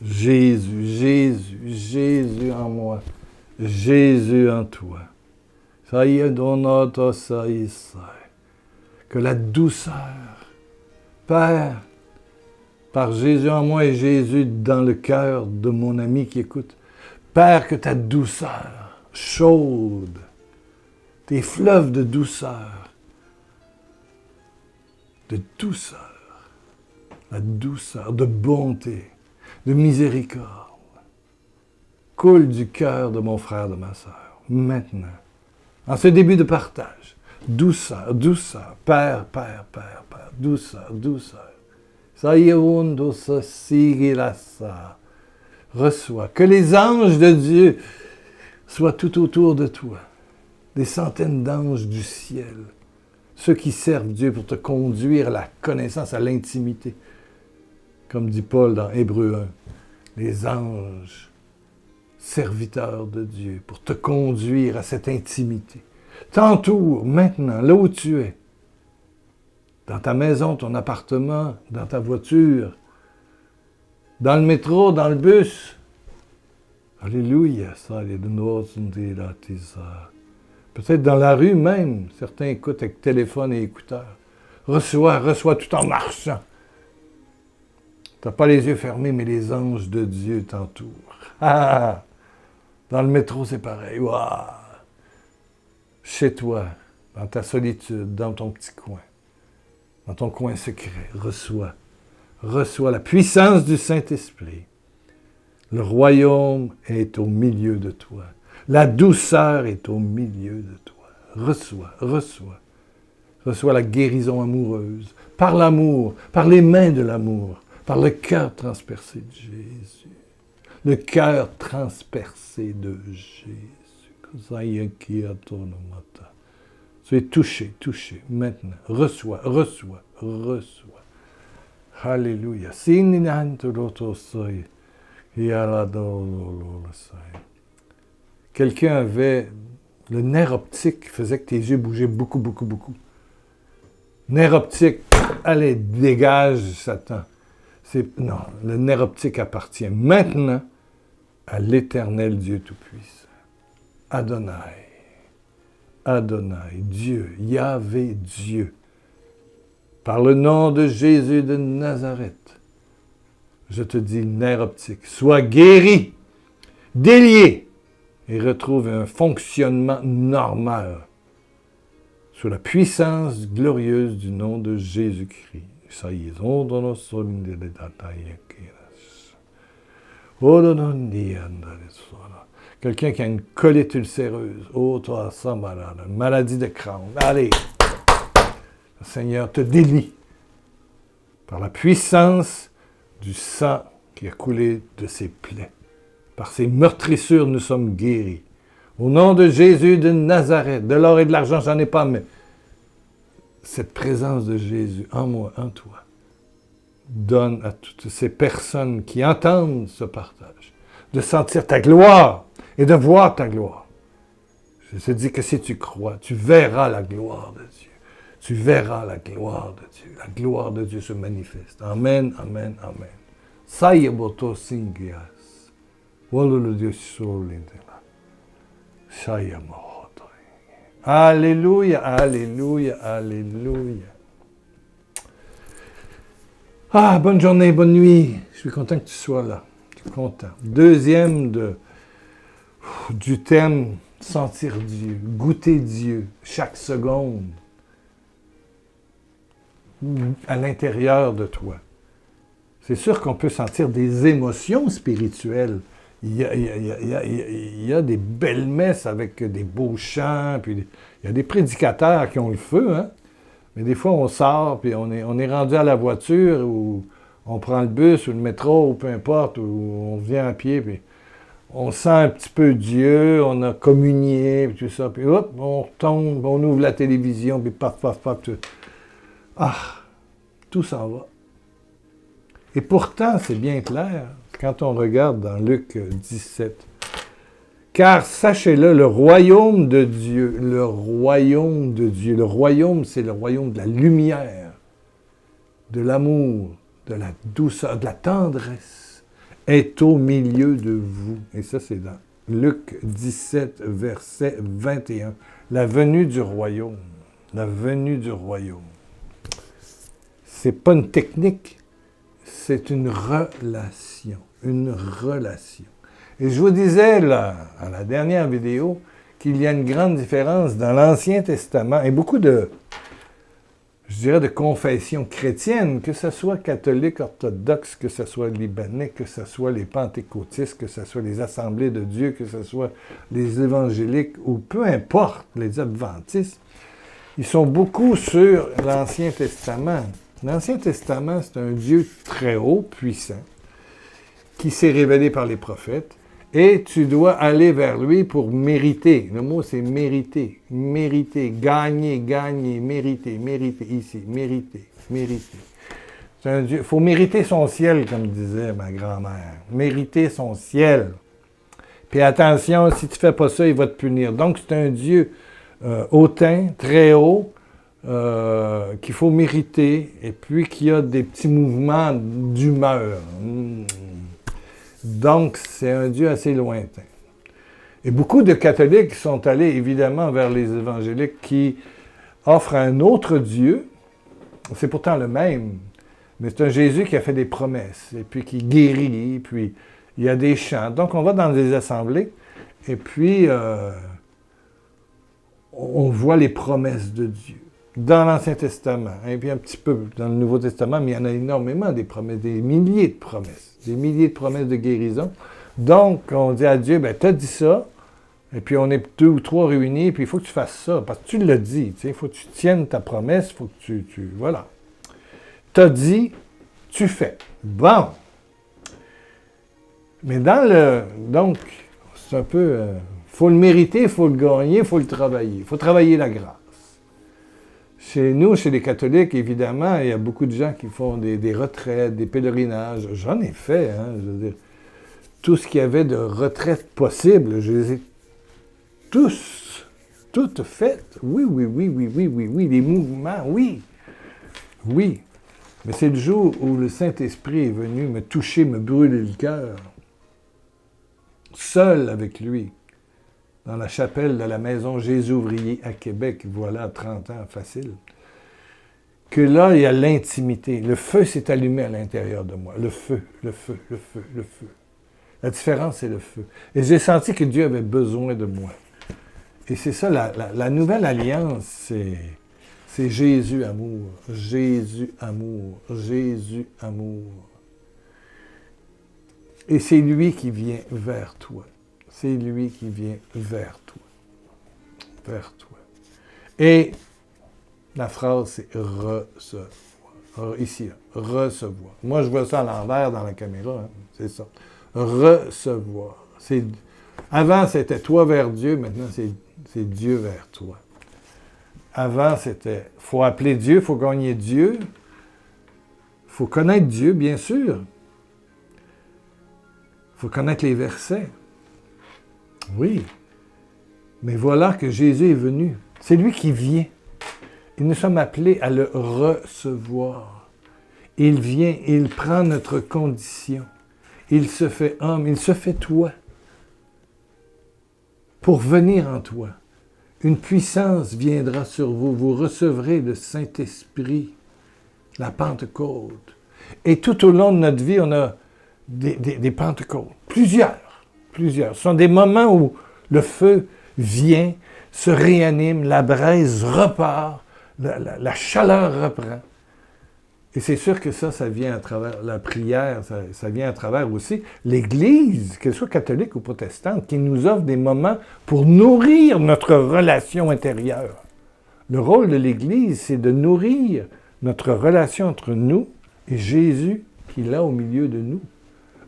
Jésus, Jésus, Jésus en moi, Jésus en toi. Ça y est, ça y est. Que la douceur, Père, par Jésus en moi et Jésus dans le cœur de mon ami qui écoute, Père, que ta douceur chaude, tes fleuves de douceur, la douceur, de bonté, de miséricorde, coule du cœur de mon frère, de ma sœur, maintenant, en ce début de partage. Douceur, douceur, Père, Père, Père, Père, douceur, douceur. Reçois. Que les anges de Dieu soient tout autour de toi. Des centaines d'anges du ciel. Ceux qui servent Dieu pour te conduire à la connaissance, à l'intimité. Comme dit Paul dans Hébreux 1. Les anges, serviteurs de Dieu, pour te conduire à cette intimité. T'entoure maintenant, là où tu es. Dans ta maison, ton appartement, dans ta voiture, dans le métro, dans le bus. Alléluia, ça, peut-être dans la rue même, certains écoutent avec téléphone et écouteurs. Reçois tout en marchant. Tu n'as pas les yeux fermés, mais les anges de Dieu t'entourent. Ah! Dans le métro, c'est pareil. Wow. Chez toi, dans ta solitude, dans ton petit coin, dans ton coin secret, reçois la puissance du Saint-Esprit. Le royaume est au milieu de toi. La douceur est au milieu de toi. Reçois la guérison amoureuse, par l'amour, par les mains de l'amour, par le cœur transpercé de Jésus. Le cœur transpercé de Jésus. Tu es touché, maintenant. Reçois. Alléluia. Quelqu'un avait le nerf optique qui faisait que tes yeux bougeaient beaucoup. Nerf optique, allez, dégage, Satan. Non, le nerf optique appartient maintenant à l'Éternel Dieu Tout-Puissant. Adonai, Dieu, Yahvé, Dieu. Par le nom de Jésus de Nazareth, je te dis, nerf optique, sois guéri, délié, et retrouve un fonctionnement normal sous la puissance glorieuse du nom de Jésus-Christ. Quelqu'un qui a une colite ulcéreuse, une maladie de Crohn. Allez, le Seigneur te délie par la puissance du sang qui a coulé de ses plaies. Par ses meurtrissures, nous sommes guéris. Au nom de Jésus de Nazareth, de l'or et de l'argent, j'en ai pas, mais cette présence de Jésus en moi, en toi, donne à toutes ces personnes qui entendent ce partage de sentir ta gloire et de voir ta gloire. Je te dis que si tu crois, tu verras la gloire de Dieu. Tu verras la gloire de Dieu. La gloire de Dieu se manifeste. Amen. Sayaboto singias. Alléluia. Ah, bonne journée, bonne nuit. Je suis content que tu sois là. Je suis content. Deuxième du thème, sentir Dieu, goûter Dieu, chaque seconde, à l'intérieur de toi. C'est sûr qu'on peut sentir des émotions spirituelles. Il y a des belles messes avec des beaux chants, puis il y a des prédicateurs qui ont le feu, hein? Mais des fois, on sort, puis on est rendu à la voiture, ou on prend le bus, ou le métro, ou peu importe, ou on vient à pied, puis on sent un petit peu Dieu, on a communié, puis tout ça, puis hop, on retombe, on ouvre la télévision, puis paf, tout. Ah, tout s'en va. Et pourtant, c'est bien clair, quand on regarde dans Luc 17. Car sachez-le, le royaume de Dieu, le royaume, c'est le royaume de la lumière, de l'amour, de la douceur, de la tendresse, est au milieu de vous. Et ça, c'est dans Luc 17, verset 21. La venue du royaume. La venue du royaume. C'est pas une technique, c'est une relation. Une relation. Et je vous disais, là, à la dernière vidéo, qu'il y a une grande différence dans l'Ancien Testament et beaucoup de, je dirais, de confessions chrétiennes, que ce soit catholique, orthodoxe, que ce soit libanais, que ce soit les pentecôtistes, que ce soit les assemblées de Dieu, que ce soit les évangéliques, ou peu importe, les adventistes, ils sont beaucoup sur l'Ancien Testament. L'Ancien Testament, c'est un Dieu très haut, puissant, qui s'est révélé par les prophètes, et tu dois aller vers lui pour mériter. Le mot, c'est mériter. Mériter, gagner, gagner, mériter, mériter, ici, mériter, mériter. C'est un Dieu. Il faut mériter son ciel, comme disait ma grand-mère. Mériter son ciel. Puis attention, si tu ne fais pas ça, il va te punir. Donc, c'est un Dieu hautain, très haut, qu'il faut mériter, et puis qui a des petits mouvements d'humeur. Donc, c'est un Dieu assez lointain. Et beaucoup de catholiques sont allés, évidemment, vers les évangéliques qui offrent un autre Dieu. C'est pourtant le même, mais c'est un Jésus qui a fait des promesses, et puis qui guérit, et puis il y a des chants. Donc, on va dans des assemblées, et puis on voit les promesses de Dieu. Dans l'Ancien Testament, et puis un petit peu dans le Nouveau Testament, mais il y en a énormément des promesses, des milliers de promesses de guérison. Donc, on dit à Dieu, ben, t'as dit ça, et puis on est 2 ou 3 réunis, puis il faut que tu fasses ça, parce que tu l'as dit, il faut que tu tiennes ta promesse, il faut que tu voilà. T'as dit, tu fais. Bon. Mais donc, c'est un peu, faut le mériter, il faut le gagner, il faut le travailler. Il faut travailler la grâce. Chez nous, chez les catholiques, évidemment, il y a beaucoup de gens qui font des retraites, des pèlerinages. J'en ai fait, hein, je veux dire. Tout ce qu'il y avait de retraites possibles, je les ai toutes faites. Oui, les mouvements, oui. Oui. Mais c'est le jour où le Saint-Esprit est venu me toucher, me brûler le cœur, seul avec lui, dans la chapelle de la Maison Jésus-Ouvrier à Québec, voilà, 30 ans, facile, que là, il y a l'intimité. Le feu s'est allumé à l'intérieur de moi. Le feu. La différence, c'est le feu. Et j'ai senti que Dieu avait besoin de moi. Et c'est ça, la nouvelle alliance, c'est Jésus amour, Jésus amour, Jésus amour. Et c'est lui qui vient vers toi. C'est lui qui vient vers toi. Vers toi. Et la phrase, c'est recevoir. Ici, recevoir. Moi, je vois ça à l'envers dans la caméra. Hein, c'est ça. Recevoir. Avant, c'était toi vers Dieu. Maintenant, c'est Dieu vers toi. Avant, c'était, il faut appeler Dieu, il faut gagner Dieu. Il faut connaître Dieu, bien sûr. Il faut connaître les versets. Oui. Mais voilà que Jésus est venu. C'est lui qui vient. Et nous sommes appelés à le recevoir. Il vient, il prend notre condition. Il se fait homme, il se fait toi. Pour venir en toi. Une puissance viendra sur vous. Vous recevrez le Saint-Esprit, la Pentecôte. Et tout au long de notre vie, on a des Pentecôtes. Plusieurs. Ce sont des moments où le feu vient, se réanime, la braise repart, la chaleur reprend. Et c'est sûr que ça vient à travers la prière, ça vient à travers aussi l'Église, qu'elle soit catholique ou protestante, qui nous offre des moments pour nourrir notre relation intérieure. Le rôle de l'Église, c'est de nourrir notre relation entre nous et Jésus qui est là au milieu de nous.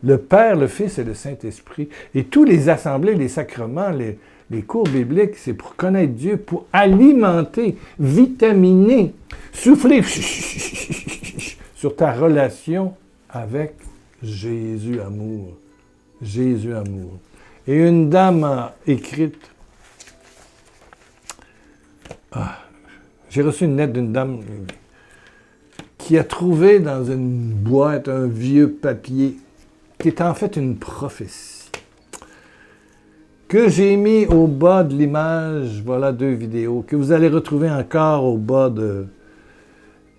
Le Père, le Fils et le Saint-Esprit. Et tous les assemblées, les sacrements, les cours bibliques, c'est pour connaître Dieu, pour alimenter, vitaminer, souffler sur ta relation avec Jésus amour. Jésus amour. Et une dame a écrit, j'ai reçu une lettre d'une dame qui a trouvé dans une boîte un vieux papier qui est en fait une prophétie, que j'ai mis au bas de l'image. Voilà 2 vidéos, que vous allez retrouver encore au bas de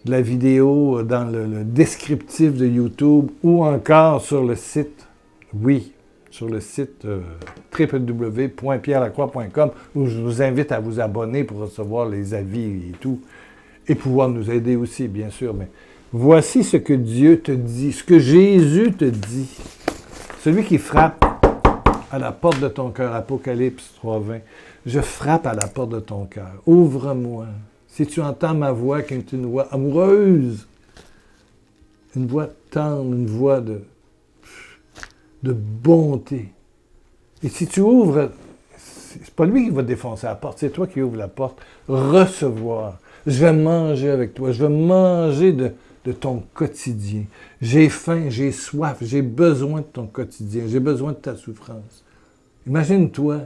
la vidéo, dans le descriptif de YouTube, ou encore sur le site, oui, sur le site www.pierrelacroix.com, où je vous invite à vous abonner pour recevoir les avis et tout, et pouvoir nous aider aussi, bien sûr. Mais voici ce que Dieu te dit, ce que Jésus te dit. Celui qui frappe à la porte de ton cœur, Apocalypse 3:20. Je frappe à la porte de ton cœur. Ouvre-moi. Si tu entends ma voix, qui est une voix amoureuse, une voix tendre, une voix de bonté. Et si tu ouvres, c'est pas lui qui va défoncer la porte, c'est toi qui ouvres la porte. Recevoir. Je vais manger avec toi. Je vais manger de ton quotidien. J'ai faim, j'ai soif, j'ai besoin de ton quotidien. J'ai besoin de ta souffrance. Imagine-toi.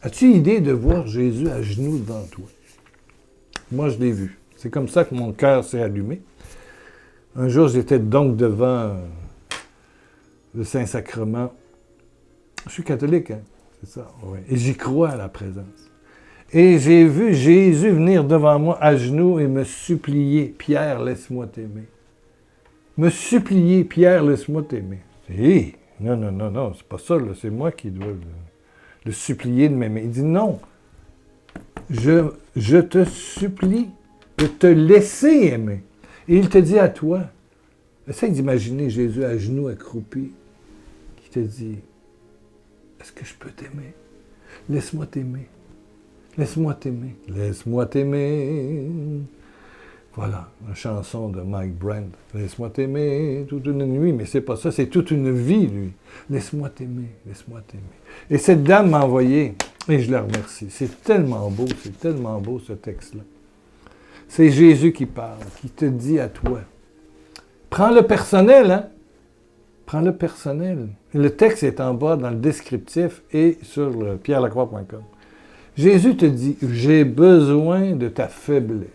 As-tu idée de voir Jésus à genoux devant toi? Moi, je l'ai vu. C'est comme ça que mon cœur s'est allumé. Un jour, j'étais donc devant le Saint-Sacrement. Je suis catholique, hein? C'est ça, oui. Et j'y crois à la présence. Et j'ai vu Jésus venir devant moi à genoux et me supplier, « Pierre, laisse-moi t'aimer. » Me supplier, « Pierre, laisse-moi t'aimer. » Hé, non, c'est pas ça, là, c'est moi qui dois le supplier de m'aimer. Il dit, non, je te supplie de te laisser aimer. Et il te dit à toi, essaye d'imaginer Jésus à genoux accroupi, qui te dit, est-ce que je peux t'aimer? Laisse-moi t'aimer. Laisse-moi t'aimer. Laisse-moi t'aimer. Voilà, une chanson de Mike Brand. Laisse-moi t'aimer toute une nuit, mais c'est pas ça, c'est toute une vie, lui. Laisse-moi t'aimer, laisse-moi t'aimer. Et cette dame m'a envoyé, et je la remercie. C'est tellement beau ce texte-là. C'est Jésus qui parle, qui te dit à toi. Prends le personnel, hein? Prends le personnel. Le texte est en bas dans le descriptif et sur le pierrelacroix.com. Jésus te dit, j'ai besoin de ta faiblesse.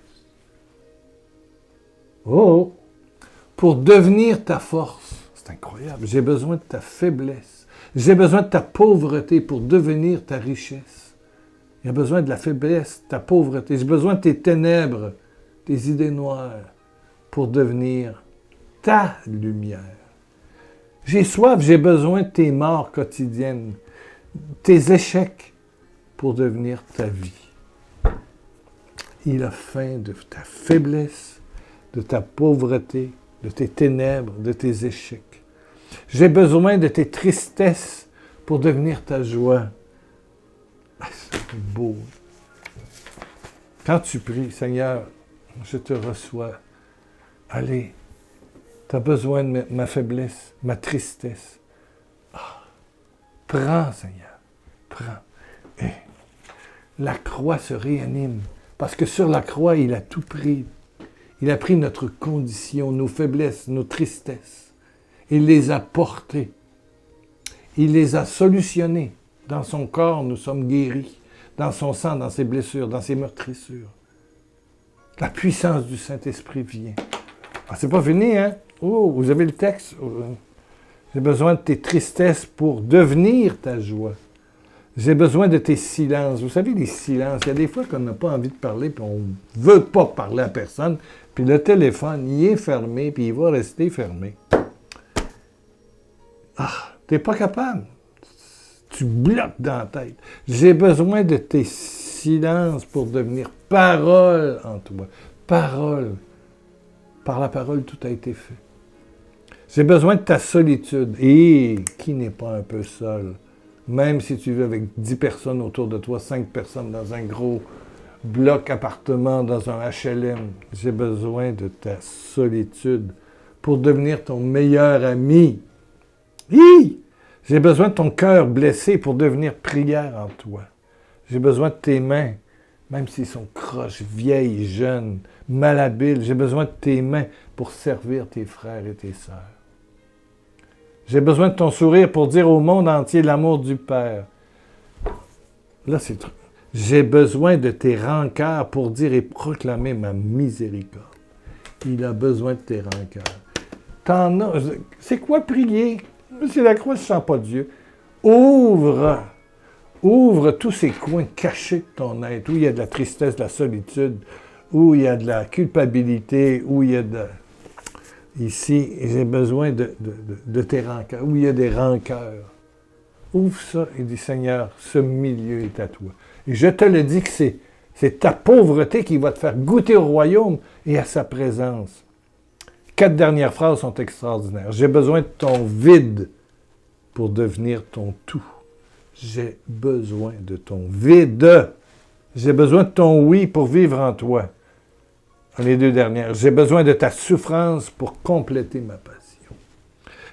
Oh! Pour devenir ta force. C'est incroyable. J'ai besoin de ta faiblesse. J'ai besoin de ta pauvreté pour devenir ta richesse. Il y a besoin de la faiblesse, ta pauvreté. J'ai besoin de tes ténèbres, tes idées noires pour devenir ta lumière. J'ai soif, j'ai besoin de tes morts quotidiennes, tes échecs pour devenir ta vie. Il a faim de ta faiblesse, de ta pauvreté, de tes ténèbres, de tes échecs. J'ai besoin de tes tristesses pour devenir ta joie. Ah, c'est beau. Quand tu pries, Seigneur, je te reçois. Allez, tu as besoin de ma faiblesse, ma tristesse. Ah, prends, Seigneur, prends. Et la croix se réanime, parce que sur la croix, il a tout pris. Il a pris notre condition, nos faiblesses, nos tristesses. Il les a portées. Il les a solutionnées. Dans son corps, nous sommes guéris. Dans son sang, dans ses blessures, dans ses meurtrissures. La puissance du Saint-Esprit vient. Ah, c'est pas fini, hein? Oh, vous avez le texte. J'ai besoin de tes tristesses pour devenir ta joie. J'ai besoin de tes silences. Vous savez, les silences, il y a des fois qu'on n'a pas envie de parler, puis on ne veut pas parler à personne, puis le téléphone, il est fermé, puis il va rester fermé. Ah, t'es pas capable. Tu bloques dans la tête. J'ai besoin de tes silences pour devenir parole en toi. Parole. Par la parole, tout a été fait. J'ai besoin de ta solitude. Et qui n'est pas un peu seul? Même si tu vis avec 10 personnes autour de toi, 5 personnes dans un gros bloc appartement, dans un HLM. J'ai besoin de ta solitude pour devenir ton meilleur ami. Hi! J'ai besoin de ton cœur blessé pour devenir prière en toi. J'ai besoin de tes mains, même s'ils sont croches, vieilles, jeunes, malhabiles. J'ai besoin de tes mains pour servir tes frères et tes sœurs. J'ai besoin de ton sourire pour dire au monde entier l'amour du Père. Là, c'est trop. J'ai besoin de tes rancœurs pour dire et proclamer ma miséricorde. Il a besoin de tes rancœurs. T'en as. C'est quoi prier? C'est la croix, je ne sens pas Dieu. Ouvre tous ces coins cachés de ton être, où il y a de la tristesse, de la solitude, où il y a de la culpabilité, où il y a de... Ici, j'ai besoin de tes rancœurs, où il y a des rancœurs. Ouvre ça et dis, Seigneur, ce milieu est à toi. Et je te le dis que c'est ta pauvreté qui va te faire goûter au royaume et à sa présence. 4 dernières phrases sont extraordinaires. J'ai besoin de ton vide pour devenir ton tout. J'ai besoin de ton vide. J'ai besoin de ton oui pour vivre en toi. Les 2 dernières. J'ai besoin de ta souffrance pour compléter ma passion.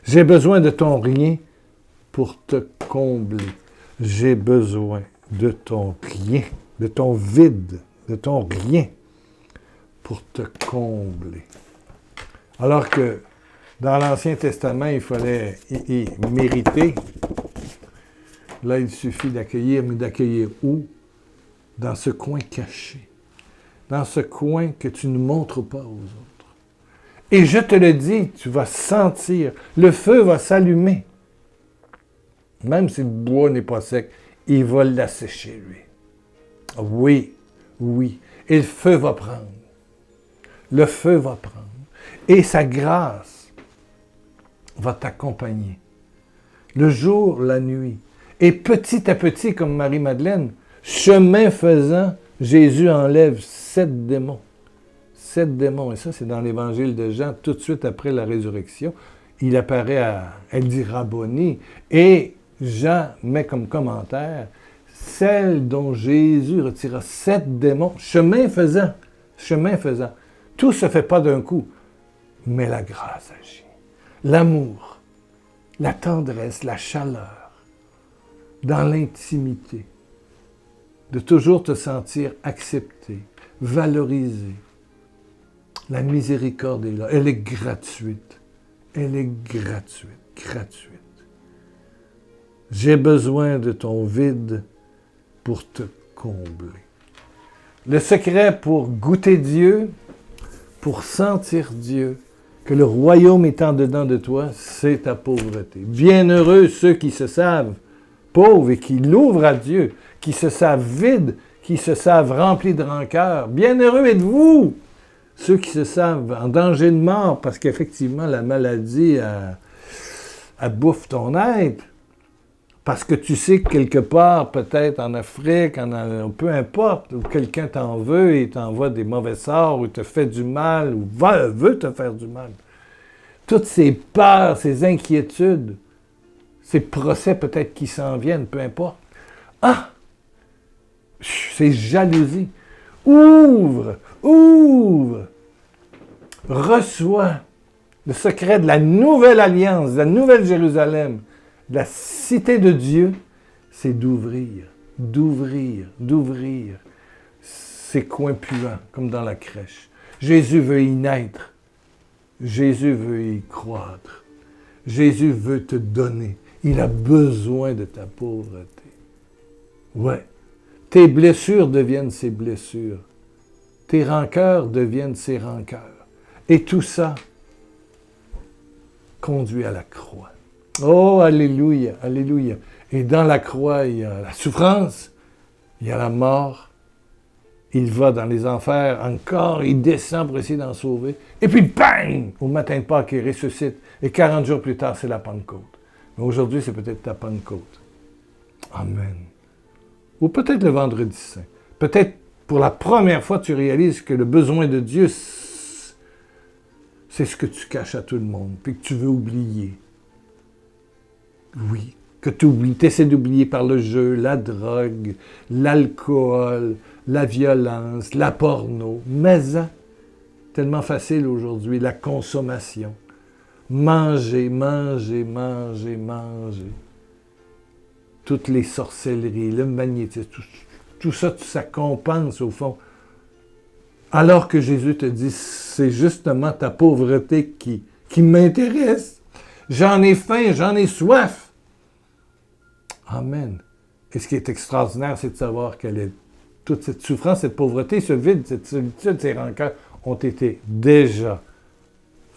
J'ai besoin de ton rien pour te combler. J'ai besoin de ton rien, de ton vide, de ton rien pour te combler. Alors que dans l'Ancien Testament, il fallait y mériter. Là, il suffit d'accueillir, mais d'accueillir où? Dans ce coin caché. Dans ce coin que tu ne montres pas aux autres. Et je te le dis, tu vas sentir, le feu va s'allumer. Même si le bois n'est pas sec, il va l'assécher, lui. Oui, oui. Et le feu va prendre. Le feu va prendre. Et sa grâce va t'accompagner. Le jour, la nuit. Et petit à petit, comme Marie-Madeleine, chemin faisant, Jésus enlève 7 démons. 7 démons. Et ça, c'est dans l'évangile de Jean, tout de suite après la résurrection. Il apparaît à El Rabboni. Et Jean met comme commentaire, celle dont Jésus retira 7 démons, chemin faisant. Chemin faisant. Tout ne se fait pas d'un coup. Mais la grâce agit. L'amour, la tendresse, la chaleur, dans l'intimité, de toujours te sentir accepté, valorisé. La miséricorde est là. Elle est gratuite. Elle est gratuite. Gratuite. J'ai besoin de ton vide pour te combler. Le secret pour goûter Dieu, pour sentir Dieu, que le royaume est en dedans de toi, c'est ta pauvreté. Bienheureux ceux qui se savent pauvres et qui l'ouvrent à Dieu, qui se savent vides, qui se savent remplis de rancœur. Bienheureux êtes-vous, ceux qui se savent en danger de mort, parce qu'effectivement, la maladie, elle bouffe ton être. Parce que tu sais que quelque part, peut-être en Afrique, peu importe, où quelqu'un t'en veut et t'envoie des mauvais sorts, ou te fait du mal, ou veut te faire du mal. Toutes ces peurs, ces inquiétudes, ces procès peut-être qui s'en viennent, peu importe. Ah! C'est jalousie. Ouvre! Reçois le secret de la nouvelle alliance, de la nouvelle Jérusalem, de la cité de Dieu, c'est d'ouvrir ces coins puants, comme dans la crèche. Jésus veut y naître. Jésus veut y croître. Jésus veut te donner. Il a besoin de ta pauvreté. Ouais. Tes blessures deviennent ses blessures. Tes rancœurs deviennent ses rancœurs. Et tout ça conduit à la croix. Oh, alléluia, alléluia. Et dans la croix, il y a la souffrance, il y a la mort. Il va dans les enfers encore, il descend pour essayer d'en sauver. Et puis, bang! Au matin de Pâques, il ressuscite. Et 40 jours plus tard, c'est la Pentecôte. Mais aujourd'hui, c'est peut-être ta Pentecôte. Amen. Ou peut-être le Vendredi Saint. Peut-être pour la première fois, tu réalises que le besoin de Dieu, c'est ce que tu caches à tout le monde, puis que tu veux oublier. Oui, que tu oublies, tu essaies d'oublier par le jeu, la drogue, l'alcool, la violence, la porno. Mais tellement facile aujourd'hui, la consommation. Manger. Toutes les sorcelleries, le magnétisme, tout ça, ça compense au fond. Alors que Jésus te dit, c'est justement ta pauvreté qui m'intéresse. J'en ai faim, j'en ai soif. Amen. Et ce qui est extraordinaire, c'est de savoir que toute cette souffrance, cette pauvreté, ce vide, cette solitude, ces rancœurs ont été déjà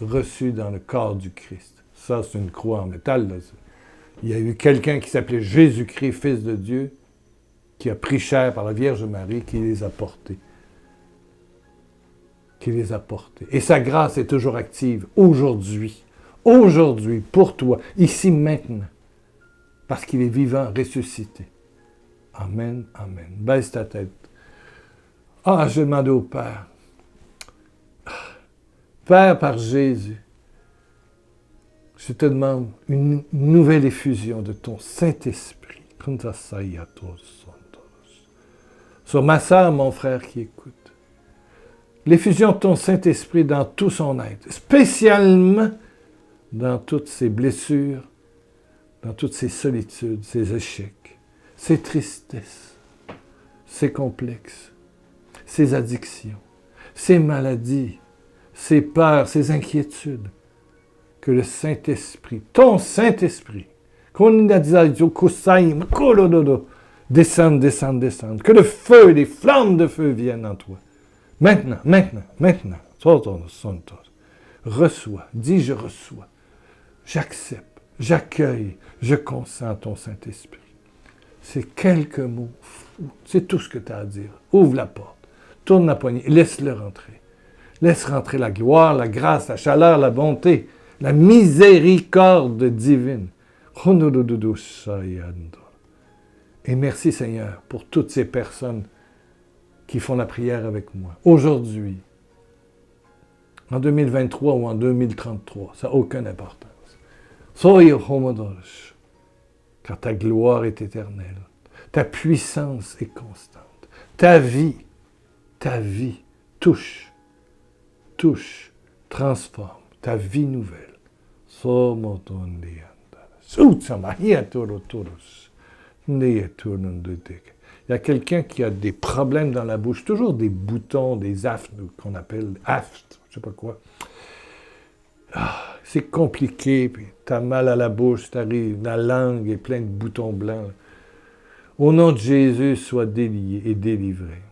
reçus dans le corps du Christ. Ça, c'est une croix en métal. Là. Il y a eu quelqu'un qui s'appelait Jésus-Christ, Fils de Dieu, qui a pris chair par la Vierge Marie, qui les a portés. Qui les a portés. Et sa grâce est toujours active, aujourd'hui. Aujourd'hui, pour toi, ici, maintenant. Parce qu'il est vivant, ressuscité. Amen, amen. Baisse ta tête. Ah, je demande au Père. Père, par Jésus, je te demande une nouvelle effusion de ton Saint-Esprit. Sur ma sœur, mon frère qui écoute. L'effusion de ton Saint-Esprit dans tout son être, spécialement dans toutes ses blessures, dans toutes ses solitudes, ses échecs, ses tristesses, ses complexes, ses addictions, ses maladies, ses peurs, ses inquiétudes. Que le Saint-Esprit, ton Saint-Esprit, descende, descende, descende. Que le feu, les flammes de feu viennent en toi. Maintenant, maintenant, maintenant. Reçois. Dis, je reçois. J'accepte. J'accueille. Je consens ton Saint-Esprit. C'est quelques mots. C'est tout ce que tu as à dire. Ouvre la porte. Tourne la poignée. Laisse-le rentrer. Laisse rentrer la gloire, la grâce, la chaleur, la bonté, la miséricorde divine. Et merci Seigneur pour toutes ces personnes qui font la prière avec moi. Aujourd'hui, en 2023 ou en 2033, ça n'a aucune importance. Car ta gloire est éternelle. Ta puissance est constante. Ta vie touche, transforme. Ta vie nouvelle. Il y a quelqu'un qui a des problèmes dans la bouche, toujours des boutons, des aftes, qu'on appelle aftes, je ne sais pas quoi. C'est compliqué, puis tu as mal à la bouche, t'arrives, la langue est pleine de boutons blancs. Au nom de Jésus, sois délié et délivré.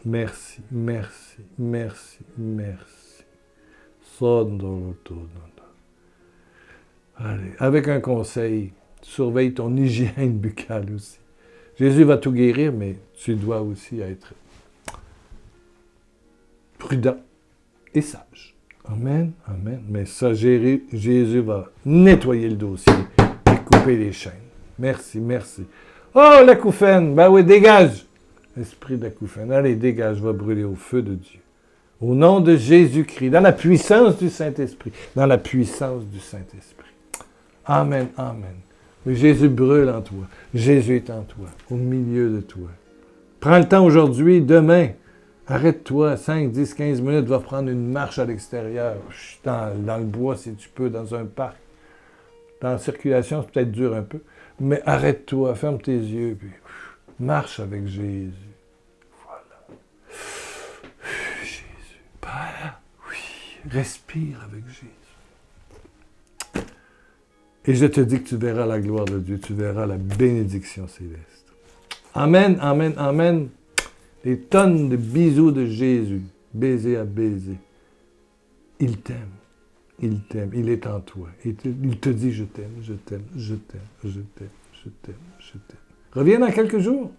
Merci, merci, merci, merci. Allez, avec un conseil, surveille ton hygiène buccale aussi. Jésus va tout guérir, mais tu dois aussi être prudent et sage. Amen, amen. Mais ça, Jésus va nettoyer le dossier et couper les chaînes. Merci, merci. Oh, l'acouphène! Ben oui, dégage! Esprit d'acouphène, allez, dégage, va brûler au feu de Dieu. Au nom de Jésus-Christ, dans la puissance du Saint-Esprit. Dans la puissance du Saint-Esprit. Amen, amen. Jésus brûle en toi. Jésus est en toi, au milieu de toi. Prends le temps aujourd'hui, demain. Arrête-toi, 5, 10, 15 minutes, va prendre une marche à l'extérieur. Dans le bois, si tu peux, dans un parc. Dans la circulation, c'est peut-être dur un peu. Mais arrête-toi, ferme tes yeux, puis marche avec Jésus. Voilà. Jésus. Père, oui, respire avec Jésus. Et je te dis que tu verras la gloire de Dieu, tu verras la bénédiction céleste. Amen, amen, amen. Des tonnes de bisous de Jésus, baiser à baiser. Il t'aime, il est en toi. Il te dit je t'aime, je t'aime, je t'aime, je t'aime, je t'aime, je t'aime. Reviens dans quelques jours.